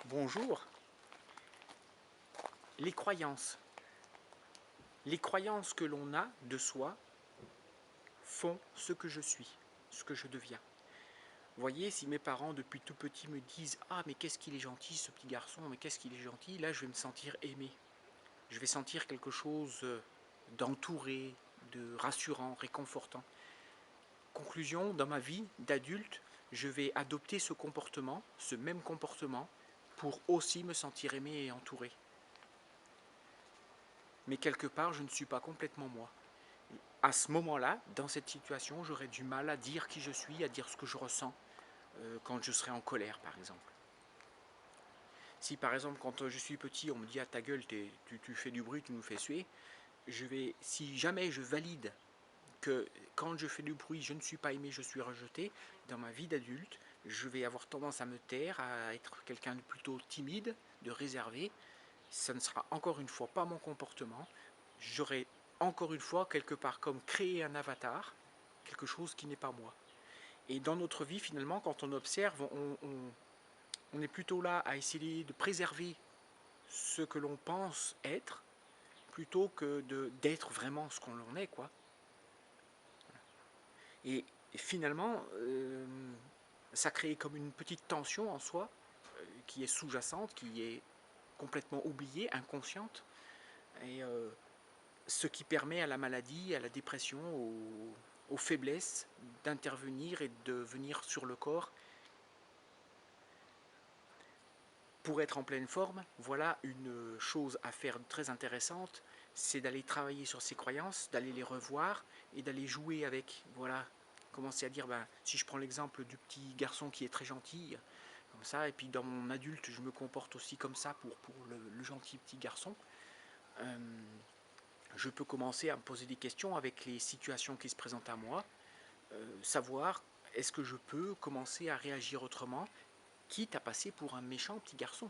Bonjour. Les croyances. Les croyances que l'on a de soi font ce que je suis, ce que je deviens. Vous voyez, si mes parents depuis tout petit me disent « Ah, mais qu'est-ce qu'il est gentil ce petit garçon, mais qu'est-ce qu'il est gentil », là je vais me sentir aimé. Je vais sentir quelque chose d'entouré, de rassurant, réconfortant. Conclusion, dans ma vie d'adulte, je vais adopter ce comportement, ce même comportement, pour aussi me sentir aimé et entouré. Mais quelque part, je ne suis pas complètement moi. À ce moment-là, dans cette situation, j'aurais du mal à dire qui je suis, à dire ce que je ressens quand je serai en colère, par exemple. Si par exemple, quand je suis petit, on me dit « Ah, ta gueule, tu fais du bruit, tu nous fais suer », si jamais je valide que quand je fais du bruit, je ne suis pas aimé, je suis rejeté, dans ma vie d'adulte, je vais avoir tendance à me taire, à être quelqu'un de plutôt timide, de réservé. Ça ne sera encore une fois pas mon comportement. J'aurai encore une fois quelque part comme créer un avatar, quelque chose qui n'est pas moi. Et dans notre vie finalement, quand on observe, on est plutôt là à essayer de préserver ce que l'on pense être, plutôt que d'être vraiment ce qu'on est, quoi. Et finalement, ça crée comme une petite tension en soi, qui est sous-jacente, qui est complètement oubliée, inconsciente, et ce qui permet à la maladie, à la dépression, aux faiblesses d'intervenir et de venir sur le corps. Pour être en pleine forme, voilà une chose à faire très intéressante, c'est d'aller travailler sur ses croyances, d'aller les revoir et d'aller jouer avec. Voilà, commencer à dire, ben, si je prends l'exemple du petit garçon qui est très gentil, comme ça, et puis dans mon adulte, je me comporte aussi comme ça pour le gentil petit garçon, je peux commencer à me poser des questions avec les situations qui se présentent à moi, savoir est-ce que je peux commencer à réagir autrement, quitte à passer pour un méchant petit garçon.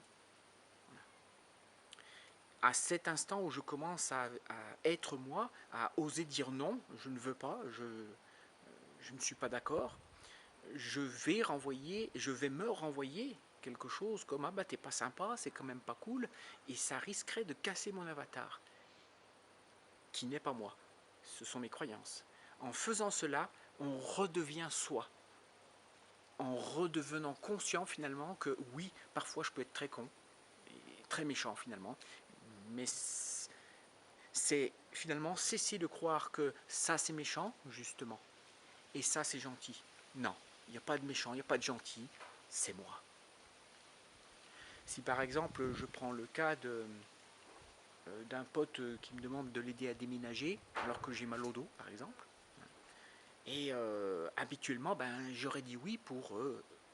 À cet instant où je commence à être moi, à oser dire non, je ne veux pas, je ne suis pas d'accord, je vais me renvoyer quelque chose comme ah bah t'es pas sympa, c'est quand même pas cool, et ça risquerait de casser mon avatar, qui n'est pas moi, ce sont mes croyances. En faisant cela, on redevient soi, en redevenant conscient finalement que oui, parfois je peux être très con, et très méchant finalement, mais c'est finalement cesser de croire que ça c'est méchant, justement, et ça c'est gentil. Non, il n'y a pas de méchant, il n'y a pas de gentil, c'est moi. Si par exemple je prends le cas d'un pote qui me demande de l'aider à déménager, alors que j'ai mal au dos par exemple, et habituellement ben, j'aurais dit oui pour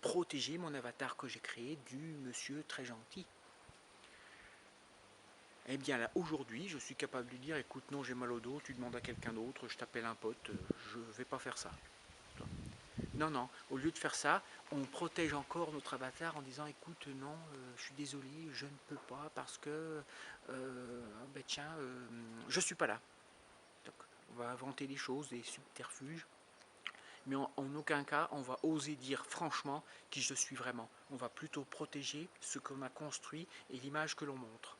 protéger mon avatar que j'ai créé du monsieur très gentil. Eh bien là, aujourd'hui, je suis capable de lui dire, écoute, non, j'ai mal au dos, tu demandes à quelqu'un d'autre, je t'appelle un pote, je ne vais pas faire ça. Non, non, au lieu de faire ça, on protège encore notre avatar en disant, écoute, non, je suis désolé, je ne peux pas parce que, ben tiens, je suis pas là. Donc, on va inventer des choses, des subterfuges, mais en aucun cas, on va oser dire franchement qui je suis vraiment. On va plutôt protéger ce qu'on a construit et l'image que l'on montre.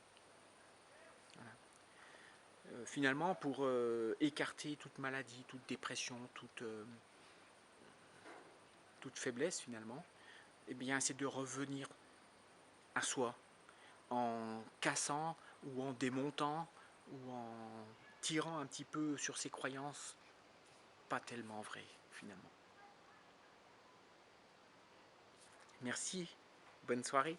Voilà. Finalement, pour écarter toute maladie, toute dépression, toute faiblesse finalement, eh bien, c'est de revenir à soi en cassant ou en démontant ou en tirant un petit peu sur ses croyances pas tellement vraies finalement. Merci, bonne soirée.